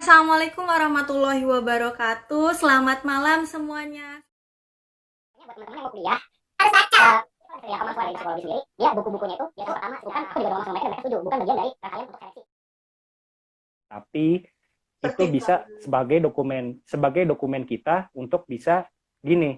Assalamualaikum warahmatullahi wabarakatuh. Selamat malam semuanya. Buat teman-teman yang mau kuliah harus baca. Ya, kalau masuk dari psikologi sendiri, dia buku-bukunya itu yang pertama, bukan aku juga ngomong sama mereka dan mereka setuju, bukan bagian dari kalian untuk seleksi. Tapi itu bisa Pertimbangan. sebagai dokumen kita untuk bisa gini.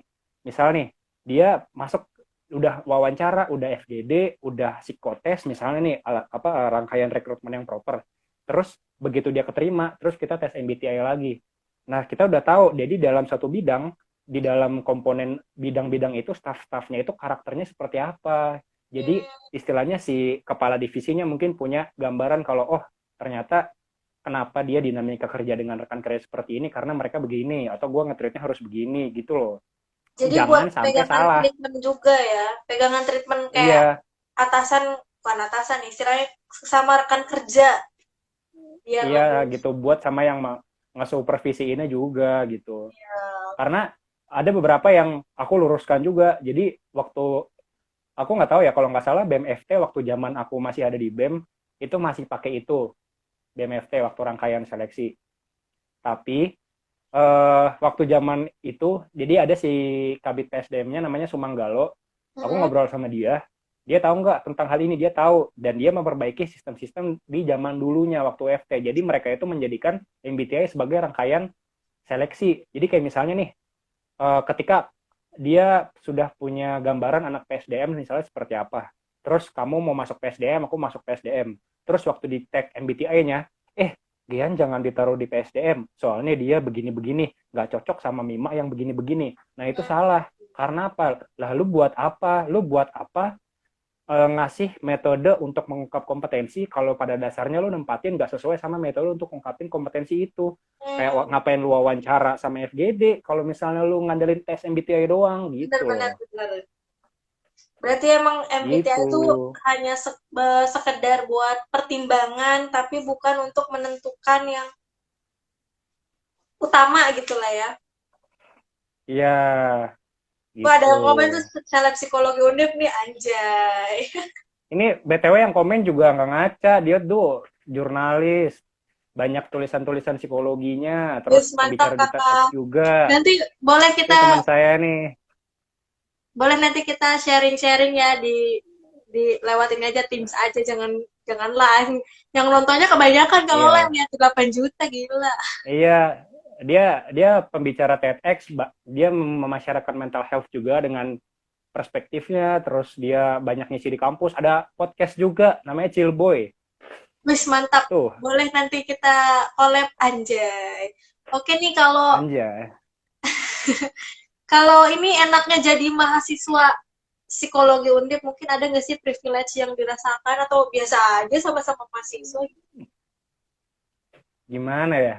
Misal nih, dia masuk udah wawancara, udah FGD, udah psikotes misalnya nih rangkaian rekrutmen yang proper. Terus begitu dia keterima, terus kita tes MBTI lagi. Nah, kita udah tahu jadi dalam satu bidang, di dalam komponen bidang-bidang itu staff-staffnya itu karakternya seperti apa. Jadi istilahnya si kepala divisinya mungkin punya gambaran kalau oh ternyata kenapa dia dinamika kerja dengan rekan kerja seperti ini karena mereka begini atau gue nge-treatnya harus begini gitu loh. Jadi buat Jangan sampai pegangan salah. treatment juga ya. Pegangan treatment kayak Iya, atasan, bukan atasan istilahnya sama rekan kerja. Biar iya lebih. gitu buat sama yang nge-supervisi ini juga gitu. Ya. Karena ada beberapa yang aku luruskan juga. Jadi waktu aku nggak tahu ya kalau nggak salah BMFT waktu zaman aku masih ada di BEM itu masih pakai itu BMFT waktu rangkaian seleksi. Tapi waktu zaman itu jadi ada si Kabid PSDM-nya namanya Sumanggalo. Aku ngobrol sama dia tahu nggak tentang hal ini, dia tahu dan dia memperbaiki sistem-sistem di zaman dulunya waktu FT. Jadi mereka itu menjadikan MBTI sebagai rangkaian seleksi. Jadi kayak misalnya nih, ketika dia sudah punya gambaran anak PSDM misalnya seperti apa. Terus kamu mau masuk PSDM, aku masuk PSDM. Terus waktu di tag MBTI-nya, Gian jangan ditaruh di PSDM, soalnya dia begini-begini, nggak cocok sama Mima yang begini-begini. Nah itu salah. Karena apa? Lah lu buat apa? Lu buat apa ngasih metode untuk mengungkap kompetensi kalau pada dasarnya lu nempatin nggak sesuai sama metode untuk mengungkapin kompetensi itu. Kayak ngapain lu wawancara sama FGD kalau misalnya lu ngandelin tes MBTI doang gitu Benar-benar loh. benar. Berarti emang MBTI Gitu. itu hanya sekedar buat pertimbangan tapi bukan untuk menentukan yang utama gitu lah ya. Iya, Wah, ada gitu. yang komen tuh seleb psikologi undip nih, anjay. Ini BTW yang komen juga nggak ngaca, dia tuh jurnalis, banyak tulisan-tulisan psikologinya, Wis terus mantap pembicara di TEDx kakak. juga. Nanti boleh Ini kita teman saya nih. boleh nanti kita sharing-sharing ya di lewatin aja Teams aja, jangan live. Yang nontonnya kebanyakan kalau live Iya, ya 8 juta gila. iya, dia dia pembicara TEDx, dia memasyarakatkan mental health juga dengan perspektifnya, terus dia banyak ngisi di kampus, ada podcast juga namanya Chill Boy. Wis mantap. Tuh, Boleh nanti kita collab anjay. Oke nih, kalau anjay. kalau ini enaknya jadi mahasiswa psikologi undip, mungkin ada nggak sih privilege yang dirasakan atau biasa aja sama-sama mahasiswa? Gimana ya?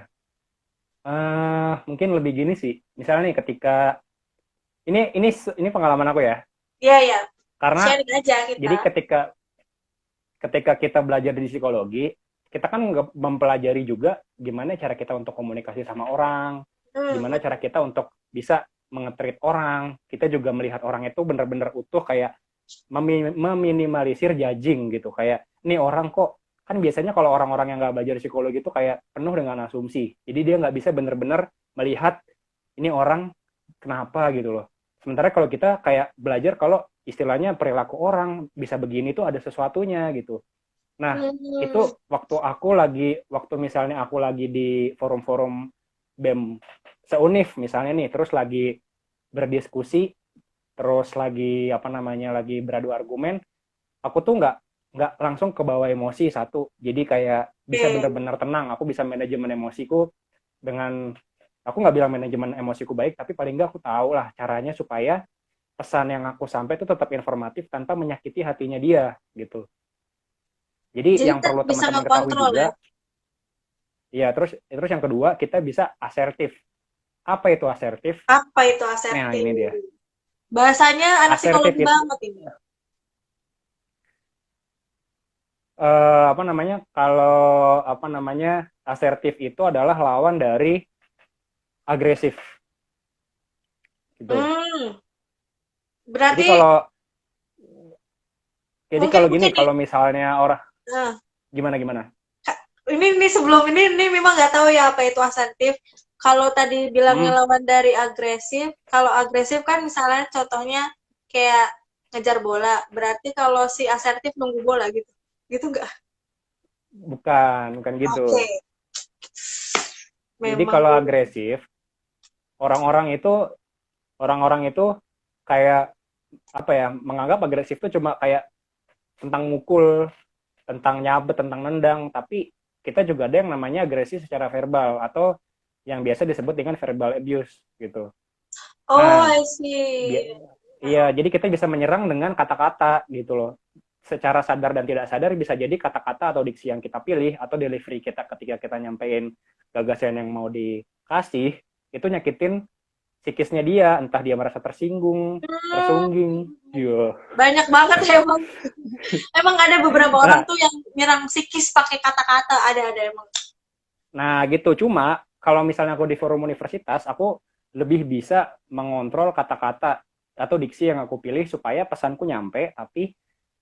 Mungkin lebih gini sih. Misalnya nih ketika ini pengalaman aku ya. Iya ya, Karena sharing aja kita. jadi ketika ketika kita belajar di psikologi, kita kan mempelajari juga gimana cara kita untuk komunikasi sama orang, gimana cara kita untuk bisa mengetrit orang. Kita juga melihat orang itu benar-benar utuh kayak meminimalisir judging gitu. Kayak nih orang kok kan biasanya kalau orang-orang yang nggak belajar psikologi itu kayak penuh dengan asumsi. Jadi dia nggak bisa benar-benar melihat ini orang kenapa gitu loh. Sementara kalau kita kayak belajar kalau istilahnya perilaku orang bisa begini tuh ada sesuatunya gitu. Nah, itu Hmm. waktu misalnya aku lagi di forum-forum BEM seunif misalnya nih, terus lagi berdiskusi, terus lagi apa namanya lagi beradu argumen, aku tuh nggak langsung ke bawah emosi satu. Jadi kayak bisa Oke. benar-benar tenang, aku bisa manajemen emosiku dengan aku nggak bilang manajemen emosiku baik, tapi paling nggak aku tahu lah caranya supaya pesan yang aku sampai itu tetap informatif tanpa menyakiti hatinya dia gitu. Jadi Jadi yang kita perlu bisa teman-teman ketahui ngekontrol ya. juga, ya terus yang kedua kita bisa asertif. Apa itu asertif? Apa itu Nah asertif? ini dia. Bahasanya anak Asertif psikologi itu banget ini. apa namanya? Kalau apa namanya asertif itu adalah lawan dari agresif gitu. Hmm. Jadi Berarti kalau jadi mungkin kalau gini, mungkin nih. kalau misalnya orang Nah, gimana gimana? ini sebelum ini memang nggak tahu ya apa itu asertif. Kalau tadi bilang Hmm, ngelawan dari agresif, kalau agresif kan misalnya contohnya kayak ngejar bola, berarti kalau si asertif nunggu bola gitu. Gitu nggak? bukan gitu. Oke, Jadi memang kalau beda. agresif, orang-orang itu orang-orang itu kayak apa ya, menganggap agresif itu cuma kayak tentang mukul, tentang nyabet, tentang nendang, tapi kita juga ada yang namanya agresi secara verbal atau yang biasa disebut dengan verbal abuse gitu. Oh, Nah, I see. iya, jadi kita bisa menyerang dengan kata-kata gitu loh. Secara sadar dan tidak sadar bisa jadi kata-kata atau diksi yang kita pilih atau delivery kita ketika kita nyampein gagasan yang mau dikasih itu nyakitin psikisnya dia, entah dia merasa tersinggung, Hmm, tersungging. Iya. banyak banget emang. Emang ada beberapa orang Nah, tuh yang nyerang psikis pakai kata-kata. Ada emang. nah gitu. Cuma kalau misalnya aku di forum universitas, aku lebih bisa mengontrol kata-kata atau diksi yang aku pilih supaya pesanku nyampe, tapi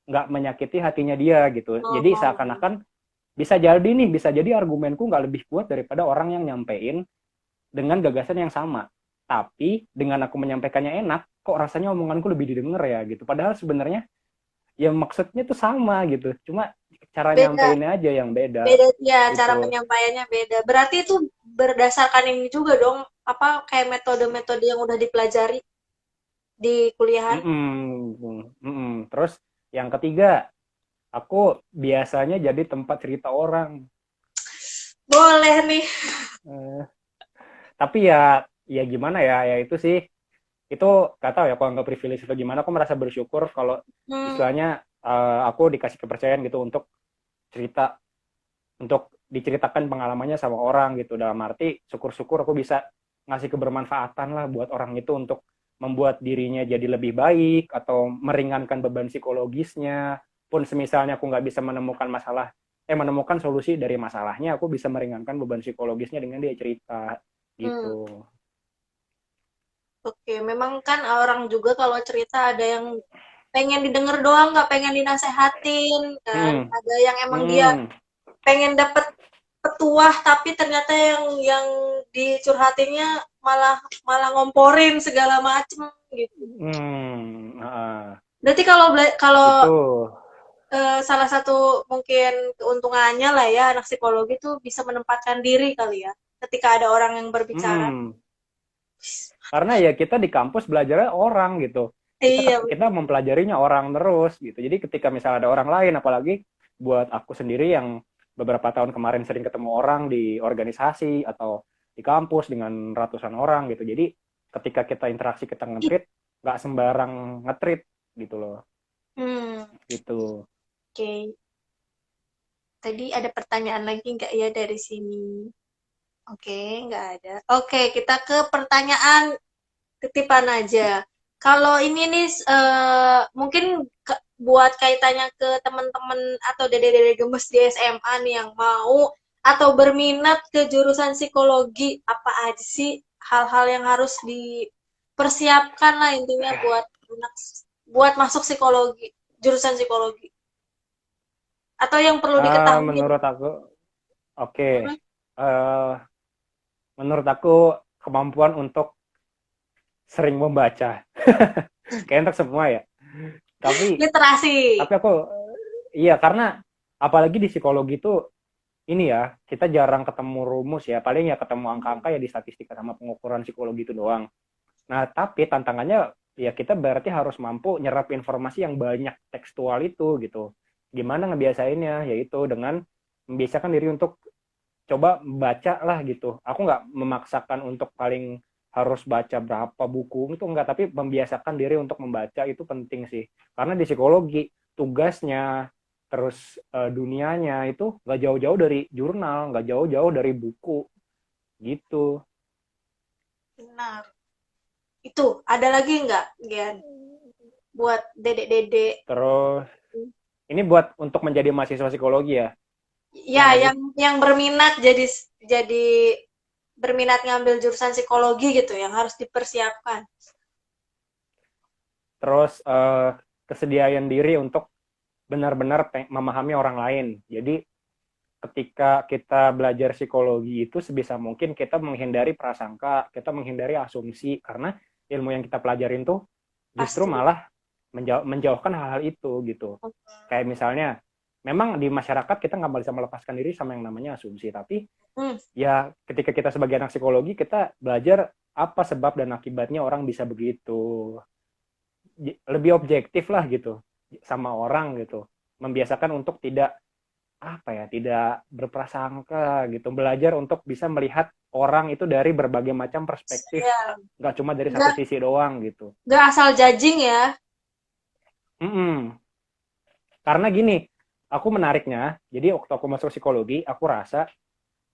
nggak menyakiti hatinya dia gitu. Jadi Oh. seakan-akan bisa jadi argumenku nggak lebih kuat daripada orang yang nyampein dengan gagasan yang sama. Tapi dengan aku menyampaikannya enak, kok rasanya omonganku lebih didengar ya gitu. Padahal sebenarnya ya maksudnya tuh sama gitu. Cuma cara Beda. nyampeinnya aja yang beda Beda ya, cara gitu. penyampaiannya beda. Berarti itu berdasarkan ini juga dong, apa kayak metode-metode yang udah dipelajari di kuliahan? Terus yang ketiga, aku biasanya jadi tempat cerita orang. Boleh nih. Eh, tapi ya gimana ya itu sih itu gak tahu ya kalau nggak privilege atau gimana, aku merasa bersyukur kalau Hmm, istilahnya aku dikasih kepercayaan gitu untuk cerita, untuk diceritakan pengalamannya sama orang gitu, dalam arti syukur-syukur aku bisa ngasih kebermanfaatan lah buat orang itu untuk membuat dirinya jadi lebih baik atau meringankan beban psikologisnya, pun semisalnya aku nggak bisa menemukan solusi dari masalahnya, aku bisa meringankan beban psikologisnya dengan dia cerita hmm. gitu. Oke, memang kan orang juga kalau cerita ada yang pengen didengar doang, nggak pengen dinasehatin kan. hmm, Ada yang emang dia hmm, pengen dapet petuah, tapi ternyata yang dicurhatinnya malah malah ngomporin segala macem gitu. hmm, uh, Berarti kalau itu. salah satu mungkin keuntungannya lah ya anak psikologi tuh bisa menempatkan diri kali ya ketika ada orang yang berbicara. Hmm, karena ya kita di kampus belajarnya orang gitu. Iya, Kita mempelajarinya orang terus gitu. Jadi ketika misalnya ada orang lain, apalagi buat aku sendiri yang beberapa tahun kemarin sering ketemu orang di organisasi atau di kampus dengan ratusan orang gitu. Jadi ketika kita interaksi, kita nge-treat, nggak sembarang nge-treat gitu loh. hmm, Gitu. oke. Tadi ada pertanyaan lagi nggak ya dari sini? Oke, nggak ada. Oke, kita ke pertanyaan titipan aja. Kalau ini nih mungkin buat kaitannya ke teman-teman atau dede-dede gemes di SMA nih yang mau atau berminat ke jurusan psikologi, apa aja sih hal-hal yang harus dipersiapkan lah intinya buat masuk psikologi, jurusan psikologi. Atau yang perlu diketahui. Menurut aku, oke. Hmm, Uh, menurut aku kemampuan untuk sering membaca. Kayak untuk semua ya. Tapi literasi. tapi aku iya, karena apalagi di psikologi itu ini ya, kita jarang ketemu rumus ya, paling ya ketemu angka-angka ya di statistika sama pengukuran psikologi itu doang. Nah, tapi tantangannya ya kita berarti harus mampu nyerap informasi yang banyak tekstual itu gitu. Gimana ngebiasainnya? Yaitu dengan membiasakan diri untuk coba baca lah gitu. Aku nggak memaksakan untuk paling harus baca berapa buku itu enggak, tapi membiasakan diri untuk membaca itu penting sih. Karena di psikologi tugasnya terus dunianya itu nggak jauh-jauh dari jurnal, nggak jauh-jauh dari buku gitu. Benar. Itu ada lagi nggak, Gian? Buat dedek-dedek. Terus ini buat untuk menjadi mahasiswa psikologi ya, ya Ya, nggak sih? yang berminat jadi berminat ngambil jurusan psikologi gitu yang harus dipersiapkan. Terus kesediaan diri untuk benar-benar memahami orang lain. Jadi ketika kita belajar psikologi itu sebisa mungkin kita menghindari prasangka, kita menghindari asumsi, karena ilmu yang kita pelajarin tuh justru Pasti. malah menjauhkan hal-hal itu gitu. Kayak misalnya, memang di masyarakat kita nggak bisa melepaskan diri sama yang namanya asumsi, tapi Hmm. ya ketika kita sebagai anak psikologi, kita belajar apa sebab dan akibatnya orang bisa begitu. Lebih objektif lah gitu sama orang gitu. Membiasakan untuk tidak tidak berprasangka gitu, belajar untuk bisa melihat orang itu dari berbagai macam perspektif, Ya, nggak cuma dari satu nggak sisi doang gitu. nggak asal judging ya. Mm-mm. Karena gini, aku menariknya, jadi waktu aku masuk psikologi, aku rasa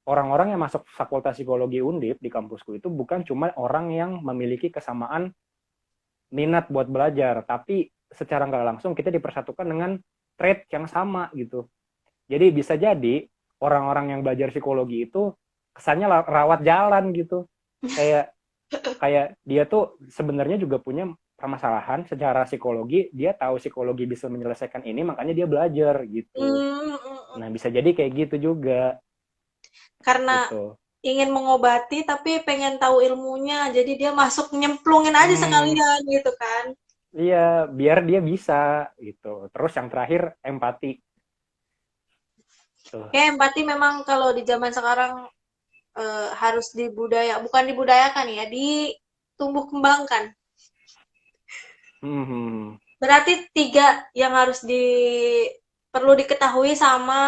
orang-orang yang masuk fakultas psikologi Undip di kampusku itu bukan cuma orang yang memiliki kesamaan minat buat belajar, tapi secara nggak langsung kita dipersatukan dengan trait yang sama gitu. Jadi bisa jadi orang-orang yang belajar psikologi itu kesannya rawat jalan gitu. Kayak kayak dia tuh sebenarnya juga punya permasalahan secara psikologi, dia tahu psikologi bisa menyelesaikan ini, makanya dia belajar gitu. Hmm, hmm, hmm. Nah, bisa jadi kayak gitu juga Karena gitu. ingin mengobati tapi pengen tahu ilmunya, jadi dia masuk nyemplungin aja Hmm, sekalian gitu kan. iya, biar dia bisa gitu. Terus yang terakhir empati tuh. Ya, empati memang kalau di zaman sekarang harus bukan dibudayakan ya, ditumbuh kembangkan. Hmm, Berarti tiga yang perlu diketahui sama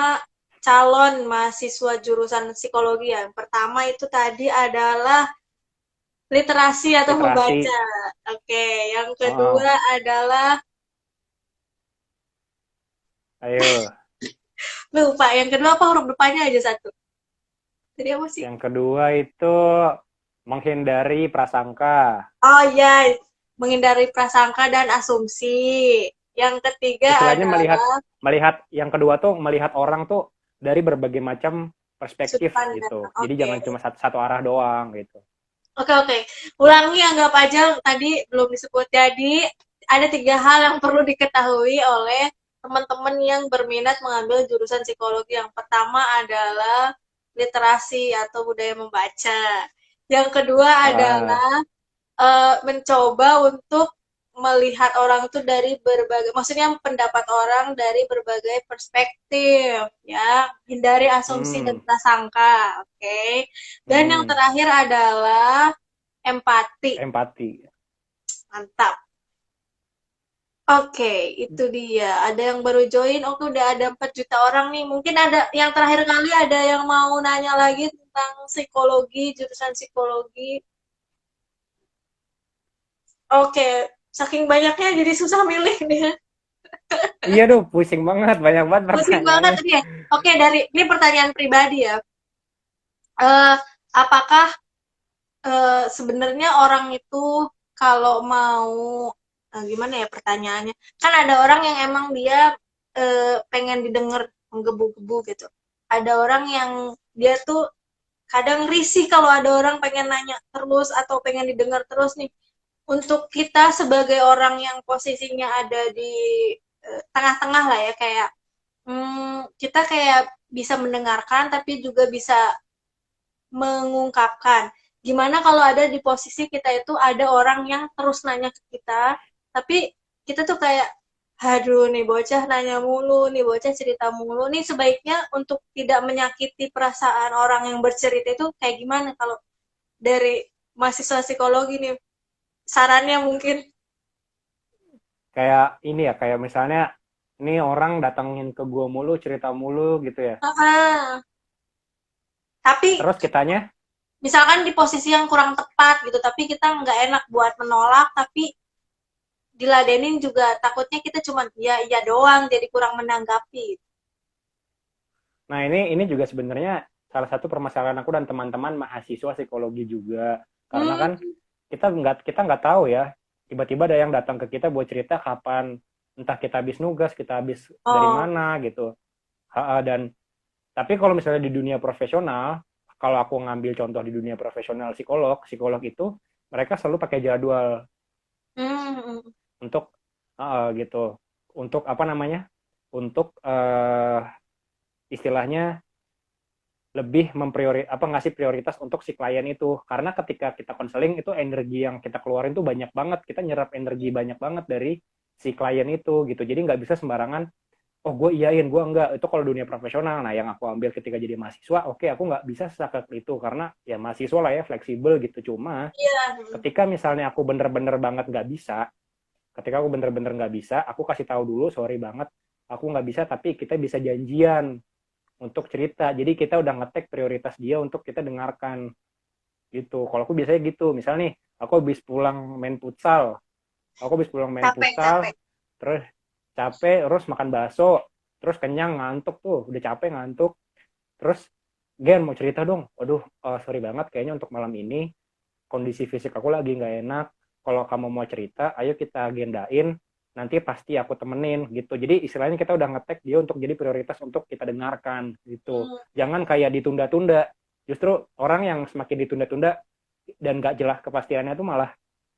calon mahasiswa jurusan psikologi ya. Yang pertama itu tadi adalah literasi atau literasi. membaca. Oke, yang Oh, kedua adalah ayo. lupa. Yang kedua apa huruf depannya aja satu. Jadi apa sih? Yang kedua itu menghindari prasangka. Oh ya, menghindari prasangka dan asumsi. Yang ketiga Istilahnya melihat adalah melihat yang kedua tuh melihat orang tuh dari berbagai macam sudut perspektif pandang. gitu. Jadi Oke. jangan cuma satu arah doang gitu. Oke, oke. Ulangi, anggap aja tadi belum disebut. Jadi, ada tiga hal yang perlu diketahui oleh teman-teman yang berminat mengambil jurusan psikologi. Yang pertama adalah literasi atau budaya membaca. Yang kedua Ah, adalah mencoba untuk melihat orang itu dari berbagai, maksudnya pendapat orang dari berbagai perspektif, ya. Hindari asumsi dan hmm, prasangka, oke. Dan yang hmm, terakhir adalah empati. empati. Mantap. Oke, itu dia. Ada yang baru join. Oke, udah ada 4 juta orang nih. Mungkin ada yang terakhir kali ada yang mau nanya lagi tentang psikologi, jurusan psikologi. Oke, saking banyaknya jadi susah milih nih. Iya tuh, pusing banget, banyak banget Pusing banget pertanyaannya. tadi ya. Oke, ini pertanyaan pribadi ya. Eh, apakah sebenarnya orang itu kalau mau gimana ya pertanyaannya? Kan ada orang yang emang dia pengen didengar menggebu-gebu gitu. Ada orang yang dia tuh kadang risih kalau ada orang pengen nanya terus atau pengen didengar terus nih. Untuk kita sebagai orang yang posisinya ada di tengah-tengah lah ya, kayak kita kayak bisa mendengarkan tapi juga bisa mengungkapkan. Gimana kalau ada di posisi kita itu ada orang yang terus nanya ke kita, tapi kita tuh kayak, aduh nih bocah nanya mulu, nih bocah cerita mulu. Nih sebaiknya untuk tidak menyakiti perasaan orang yang bercerita itu kayak gimana kalau dari mahasiswa psikologi nih, sarannya mungkin. Kayak ini ya, kayak misalnya ini orang datangin ke gua mulu, cerita mulu gitu ya. Ah, tapi Terus kitanya, misalkan di posisi yang kurang tepat gitu, tapi kita nggak enak buat menolak, tapi diladenin juga takutnya kita cuma iya iya doang jadi kurang menanggapi. nah ini juga sebenarnya salah satu permasalahan aku dan teman-teman mahasiswa psikologi juga. Karena kan Hmm, kita nggak tahu ya, tiba-tiba ada yang datang ke kita buat cerita kapan, entah kita habis nugas, kita habis dari oh, mana gitu. Dan tapi kalau misalnya di dunia profesional, kalau aku ngambil contoh di dunia profesional psikolog itu mereka selalu pakai jadwal hmm, untuk gitu, untuk apa namanya, untuk istilahnya lebih ngasih prioritas untuk si klien itu, karena ketika kita konseling itu energi yang kita keluarin tuh banyak banget, kita nyerap energi banyak banget dari si klien itu gitu. Jadi nggak bisa sembarangan, oh gue iyain, gue enggak. Itu kalau dunia profesional. Nah yang aku ambil ketika jadi mahasiswa, oke, aku nggak bisa sesaklek itu karena ya mahasiswa lah ya, fleksibel gitu. Cuma Iya. ketika misalnya aku bener-bener banget nggak bisa, ketika aku bener-bener nggak bisa, aku kasih tahu dulu, sorry banget aku nggak bisa, tapi kita bisa janjian untuk cerita. Jadi kita udah ngetek prioritas dia untuk kita dengarkan gitu. Kalau aku biasanya gitu, misalnya nih aku habis pulang main futsal, Capek, capek. terus capek, terus makan bakso, terus kenyang, ngantuk tuh, udah capek ngantuk, terus Gen mau cerita dong, waduh, sorry banget kayaknya untuk malam ini kondisi fisik aku lagi nggak enak, kalau kamu mau cerita ayo kita agendain, nanti pasti aku temenin gitu. Jadi istilahnya kita udah ngetek dia untuk jadi prioritas untuk kita dengarkan gitu. Hmm. Jangan kayak ditunda-tunda, justru orang yang semakin ditunda-tunda dan nggak jelas kepastiannya tuh malah,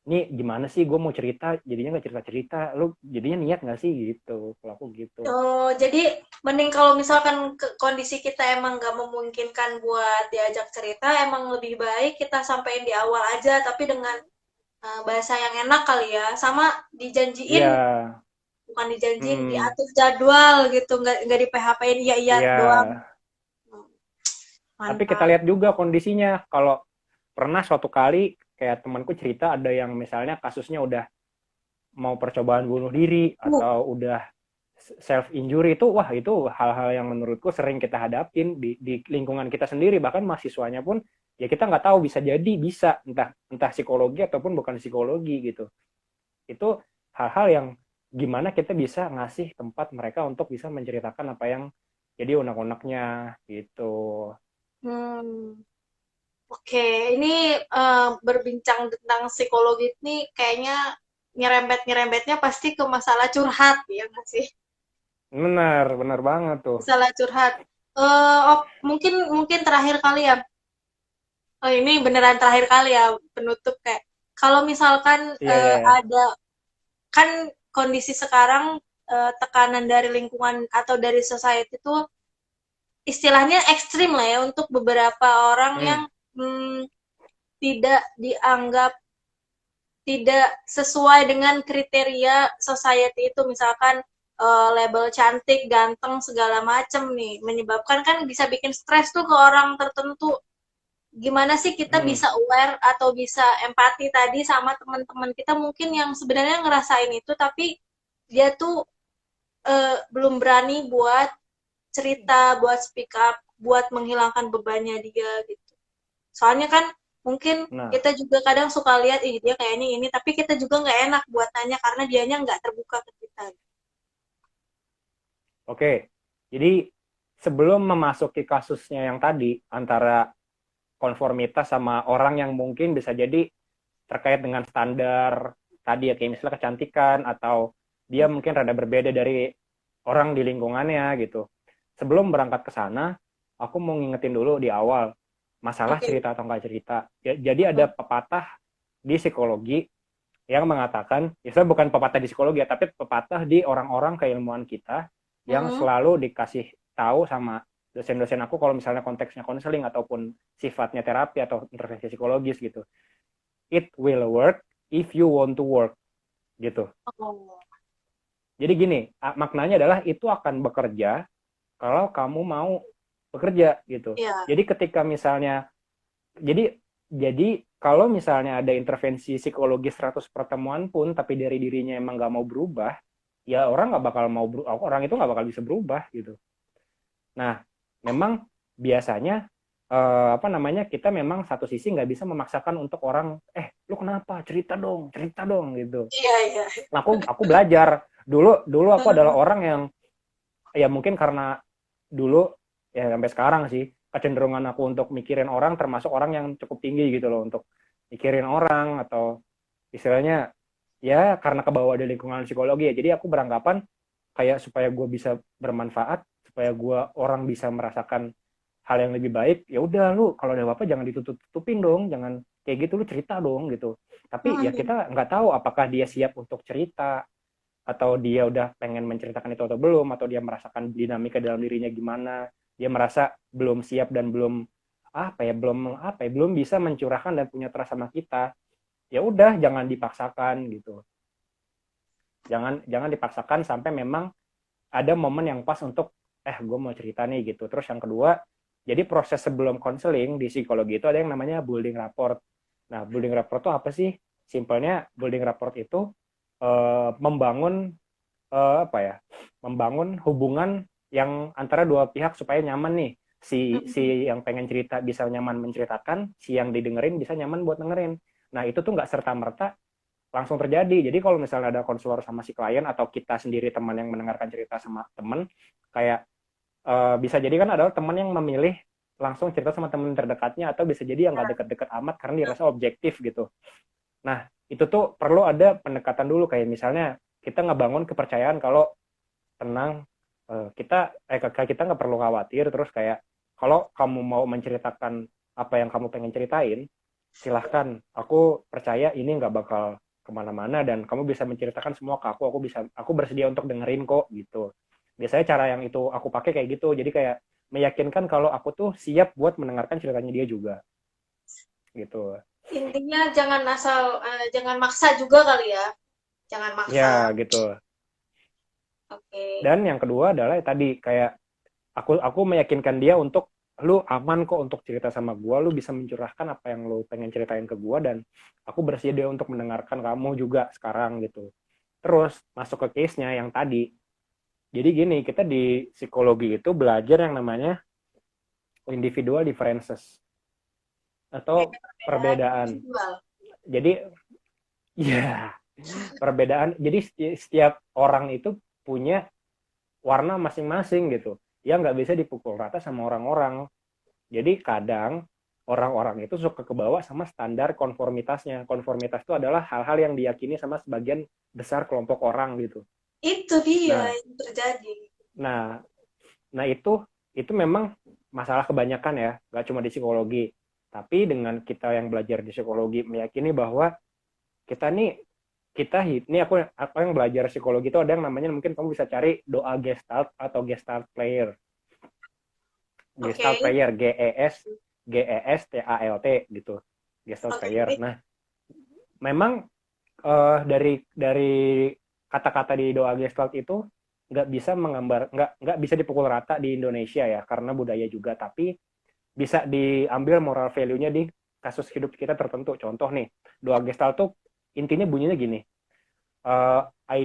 ini gimana sih gue mau cerita jadinya nggak cerita-cerita, lu jadinya niat nggak sih gitu. Kalau aku gitu. Oh, jadi mending kalau misalkan kondisi kita emang nggak memungkinkan buat diajak cerita, emang lebih baik kita sampaikan di awal aja, tapi dengan bahasa yang enak kali ya, sama Iya. dijanjiin, bukan dijanjiin, Hmm. diatur jadwal gitu, nggak di PHP-in iya iya Iya. doang. Hmm, Tapi kita mantap. lihat juga kondisinya. Kalau pernah suatu kali kayak temanku cerita ada yang misalnya kasusnya udah mau percobaan bunuh diri Uh, atau udah self injury, itu wah itu hal-hal yang menurutku sering kita hadapin di lingkungan kita sendiri, bahkan mahasiswanya pun ya kita nggak tahu, bisa jadi bisa entah entah psikologi ataupun bukan psikologi gitu. Itu hal-hal yang gimana kita bisa ngasih tempat mereka untuk bisa menceritakan apa yang jadi unek-uneknya gitu. hmm. Oke, ini berbincang tentang psikologi ini kayaknya nyerempet-nyerempetnya pasti ke masalah curhat ya nggak sih? Benar, benar banget tuh. Masalah curhat. Mungkin mungkin terakhir kali ya. Oh, ini beneran terakhir kali ya penutup kayak kalau misalkan Iya, iya, iya. ada kan kondisi sekarang tekanan dari lingkungan atau dari society itu istilahnya ekstrim lah ya untuk beberapa orang yang Hmm. hmm, tidak dianggap tidak sesuai dengan kriteria society itu, misalkan label cantik, ganteng, segala macem nih, menyebabkan kan bisa bikin stres tuh ke orang tertentu. Gimana sih kita Hmm. bisa aware atau bisa empati tadi sama teman-teman kita mungkin yang sebenarnya ngerasain itu, tapi dia tuh belum berani buat cerita, buat speak up, buat menghilangkan bebannya dia gitu. Soalnya kan mungkin Nah, kita juga kadang suka lihat, ih dia kayaknya ini, tapi kita juga nggak enak buat tanya karena dianya nggak terbuka ke kita. oke. Jadi sebelum memasuki kasusnya yang tadi antara konformitas sama orang yang mungkin bisa jadi terkait dengan standar tadi ya, kayak misalnya kecantikan atau dia mungkin rada berbeda dari orang di lingkungannya gitu. Sebelum berangkat ke sana, aku mau ngingetin dulu di awal masalah Oke. cerita atau nggak cerita. Ya, jadi ada pepatah di psikologi yang mengatakan, ya saya bukan pepatah di psikologi ya, tapi pepatah di orang-orang keilmuan kita yang Hmm. selalu dikasih tahu sama dosen-dosen aku kalau misalnya konteksnya konseling ataupun sifatnya terapi atau intervensi psikologis gitu. It will work if you want to work gitu. Oh. Jadi gini, maknanya adalah itu akan bekerja kalau kamu mau bekerja gitu. Iya. Jadi ketika misalnya, jadi jadi kalau misalnya ada intervensi psikologis 100 pertemuan pun tapi dari dirinya emang nggak mau berubah, ya orang nggak bakal mau berubah, orang itu nggak bakal bisa berubah gitu. Nah, memang biasanya apa namanya, kita memang satu sisi nggak bisa memaksakan untuk orang, lu kenapa, cerita dong gitu. Iya, iya. Aku belajar dulu dulu aku adalah Hmm. orang yang, ya mungkin karena dulu ya sampai sekarang sih kecenderungan aku untuk mikirin orang termasuk orang yang cukup tinggi gitu loh, untuk mikirin orang atau istilahnya ya karena kebawa dari lingkungan psikologi ya, jadi aku beranggapan kayak supaya gue bisa bermanfaat, supaya gue orang bisa merasakan hal yang lebih baik, ya udah lu kalau ada apa-apa jangan ditutup-tutupin dong, jangan kayak gitu, lu cerita dong gitu. Tapi ya Hmm. kita nggak tahu apakah dia siap untuk cerita atau dia udah pengen menceritakan itu atau belum, atau dia merasakan dinamika dalam dirinya gimana. dia merasa belum siap dan belum bisa mencurahkan dan punya trust sama kita, ya udah jangan dipaksakan gitu. Jangan dipaksakan sampai memang ada momen yang pas untuk gue mau cerita nih gitu. Terus yang kedua, jadi proses sebelum konseling di psikologi itu ada yang namanya building rapport. Nah, building rapport itu apa sih? Simpelnya building rapport itu membangun membangun hubungan yang antara dua pihak supaya nyaman nih. Si yang pengen cerita bisa nyaman menceritakan, si yang didengerin bisa nyaman buat dengerin. Nah, itu tuh nggak serta-merta langsung terjadi. Jadi kalau misalnya ada konselor sama si klien atau kita sendiri teman yang mendengarkan cerita sama teman, kayak bisa jadi kan ada teman yang memilih langsung cerita sama teman terdekatnya, atau bisa jadi yang nggak deket-deket amat karena dirasa objektif gitu. Nah, itu tuh perlu ada pendekatan dulu, kayak misalnya kita ngebangun kepercayaan kalau tenang, kita nggak perlu khawatir, terus kayak kalau kamu mau menceritakan apa yang kamu pengen ceritain, silahkan, aku percaya ini nggak bakal kemana-mana dan kamu bisa menceritakan semua ke aku bersedia untuk dengerin kok gitu. Biasanya cara yang itu aku pakai kayak gitu, jadi kayak meyakinkan kalau aku tuh siap buat mendengarkan ceritanya dia juga gitu. Intinya jangan maksa juga kali ya. Jangan maksa. Ya gitu. Oke. Dan yang kedua adalah tadi kayak aku meyakinkan dia untuk lu aman kok untuk cerita sama gua, lu bisa mencurahkan apa yang lu pengen ceritain ke gua dan aku bersedia untuk mendengarkan kamu juga sekarang gitu. Terus masuk ke case-nya yang tadi. Jadi gini, kita di psikologi itu belajar yang namanya individual differences atau perbedaan. Jadi ya, perbedaan. Jadi setiap orang itu punya warna masing-masing gitu. Ya nggak bisa dipukul rata sama orang-orang. Jadi kadang orang-orang itu suka kebawa sama standar konformitasnya. Konformitas itu adalah hal-hal yang diyakini sama sebagian besar kelompok orang gitu. Itu dia Nah, yang terjadi. nah, nah itu memang masalah kebanyakan ya, nggak cuma di psikologi. Tapi dengan kita yang belajar di psikologi meyakini bahwa kita nih ini aku yang belajar psikologi itu ada yang namanya, mungkin kamu bisa cari doa gestalt atau gestalt player. Gestalt player, GESTALT gitu. Gestalt player. Nah, memang dari kata-kata di doa gestalt itu nggak bisa nggak bisa dipukul rata di Indonesia ya, karena budaya juga, tapi bisa diambil moral value-nya di kasus hidup kita tertentu. Contoh nih, doa gestalt tuh intinya bunyinya gini, I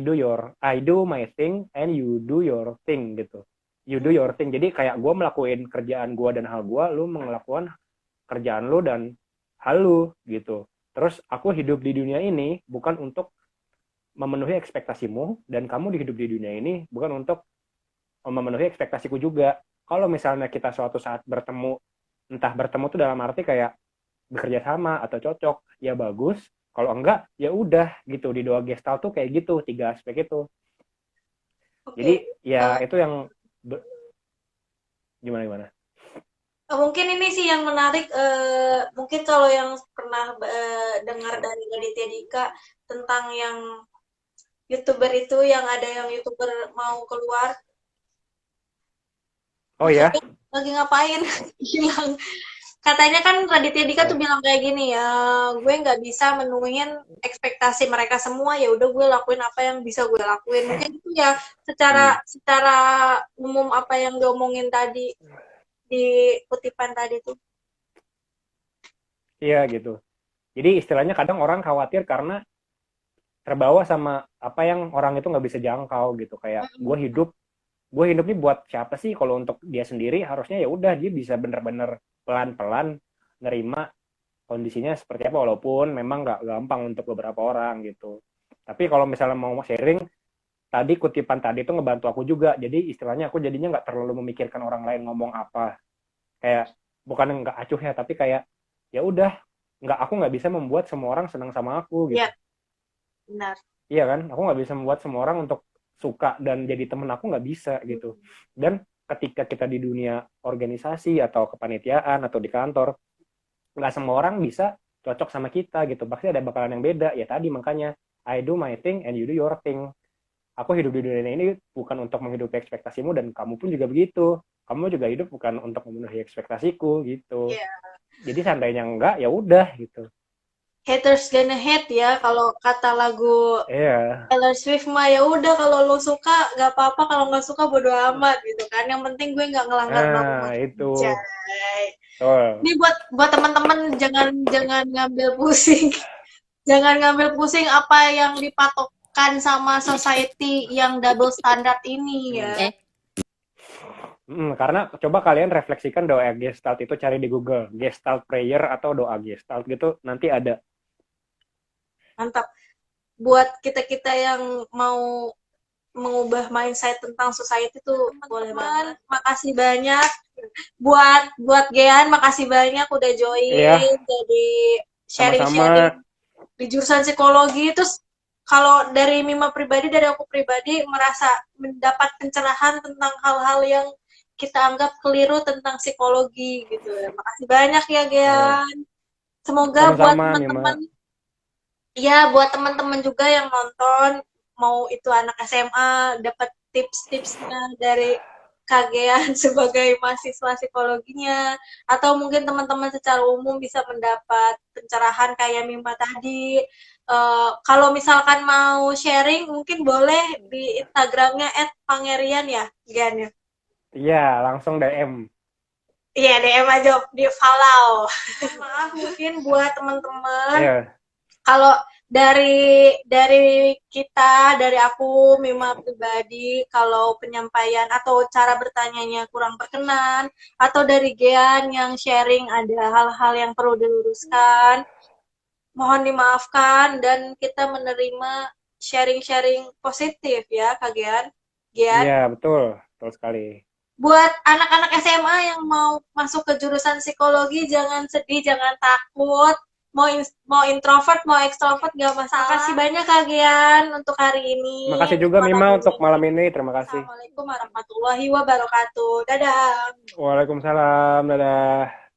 do my thing and you do your thing gitu. You do your thing. Jadi kayak gue melakuin kerjaan gue dan hal gue, lu melakukan kerjaan lu dan hal lu gitu. Terus aku hidup di dunia ini bukan untuk memenuhi ekspektasimu, dan kamu hidup di dunia ini bukan untuk memenuhi ekspektasiku juga. Kalau misalnya kita suatu saat bertemu, entah bertemu tuh dalam arti kayak bekerja sama atau cocok, ya bagus. Kalau enggak, ya udah gitu. Di doa gestalt tuh kayak gitu, 3 aspek itu. Jadi ya itu yang gimana? Mungkin ini sih yang menarik. Mungkin kalau yang pernah dengar dari Raditya Dika tentang yang YouTuber itu, yang ada yang YouTuber mau keluar. Oh ya? Lagi ngapain? Hilang. Katanya kan Raditya Dika tuh bilang kayak gini ya, gue nggak bisa menuhin ekspektasi mereka semua, ya udah gue lakuin apa yang bisa gue lakuin. Mungkin itu ya secara umum apa yang diomongin tadi di kutipan tadi tuh. Iya gitu. Jadi istilahnya kadang orang khawatir karena terbawa sama apa yang orang itu nggak bisa jangkau gitu. Kayak gue hidup nih buat siapa sih? Kalau untuk dia sendiri harusnya ya udah dia bisa bener-bener pelan-pelan nerima kondisinya seperti apa, walaupun memang nggak gampang untuk beberapa orang gitu. Tapi kalau misalnya mau sharing, tadi kutipan tadi itu ngebantu aku juga. Jadi istilahnya aku jadinya nggak terlalu memikirkan orang lain ngomong apa. Kayak bukan nggak acuh ya, tapi kayak ya udah, aku nggak bisa membuat semua orang senang sama aku gitu. Iya, benar. Iya kan, aku nggak bisa membuat semua orang untuk suka dan jadi temen aku, nggak bisa gitu. Dan ketika kita di dunia organisasi atau kepanitiaan atau di kantor, nggak semua orang bisa cocok sama kita gitu. Pasti ada bakalan yang beda. Ya tadi makanya I do my thing and you do your thing. Aku hidup di dunia ini bukan untuk menghidupi ekspektasimu dan kamu pun juga begitu. kamu juga hidup bukan untuk memenuhi ekspektasiku gitu. Iya. Jadi seandainya enggak, ya udah gitu. Haters gonna hate ya, kalau kata lagu Iya. Taylor Swift mah ya udah, kalau lo suka nggak apa-apa, kalau nggak suka bodo amat gitu kan. Yang penting gue nggak ngelanggar norma Nah, itu. aja. Betul. Ini buat teman-teman, jangan ngambil pusing. Jangan ngambil pusing apa yang dipatokkan sama society yang double standard ini ya. Karena coba kalian refleksikan doa Gestalt itu, cari di Google Gestalt prayer atau doa Gestalt gitu, nanti ada. Mantap. Buat kita-kita yang mau mengubah mindset tentang society tuh boleh banget. Makasih banyak buat Gean, makasih banyak udah join Iya, jadi sharing-sharing sama-sama. di jurusan psikologi. Terus kalau dari Mima pribadi, dari aku pribadi merasa mendapat pencerahan tentang hal-hal yang kita anggap keliru tentang psikologi gitu. Makasih banyak ya Gean. Semoga buat Sama-sama, teman-teman, Mima. ya buat teman-teman juga yang nonton, mau itu anak SMA, dapat tips-tipsnya dari Kagean sebagai mahasiswa psikologinya, atau mungkin teman-teman secara umum bisa mendapat pencerahan kayak Mima tadi. Kalau misalkan mau sharing, mungkin boleh di Instagramnya @pangerian ya, Gian ya. Iya, langsung DM. Iya, DM aja, di follow. Maaf mungkin buat teman-teman, Iya. kalau dari kita, dari aku Mima pribadi, kalau penyampaian atau cara bertanyanya kurang berkenan, atau dari Gian yang sharing ada hal-hal yang perlu diluruskan, mohon dimaafkan, dan kita menerima sharing-sharing positif ya Kak Gian. Gian, Iya, betul. Betul sekali. buat anak-anak SMA yang mau masuk ke jurusan psikologi, jangan sedih, jangan takut. Mau introvert, mau ekstrovert, gak masalah. Makasih banyak Kak Gian untuk hari ini. Makasih juga Mima untuk malam ini. Terima kasih. Assalamualaikum warahmatullahi wabarakatuh. Dadah. Waalaikumsalam. Dadah.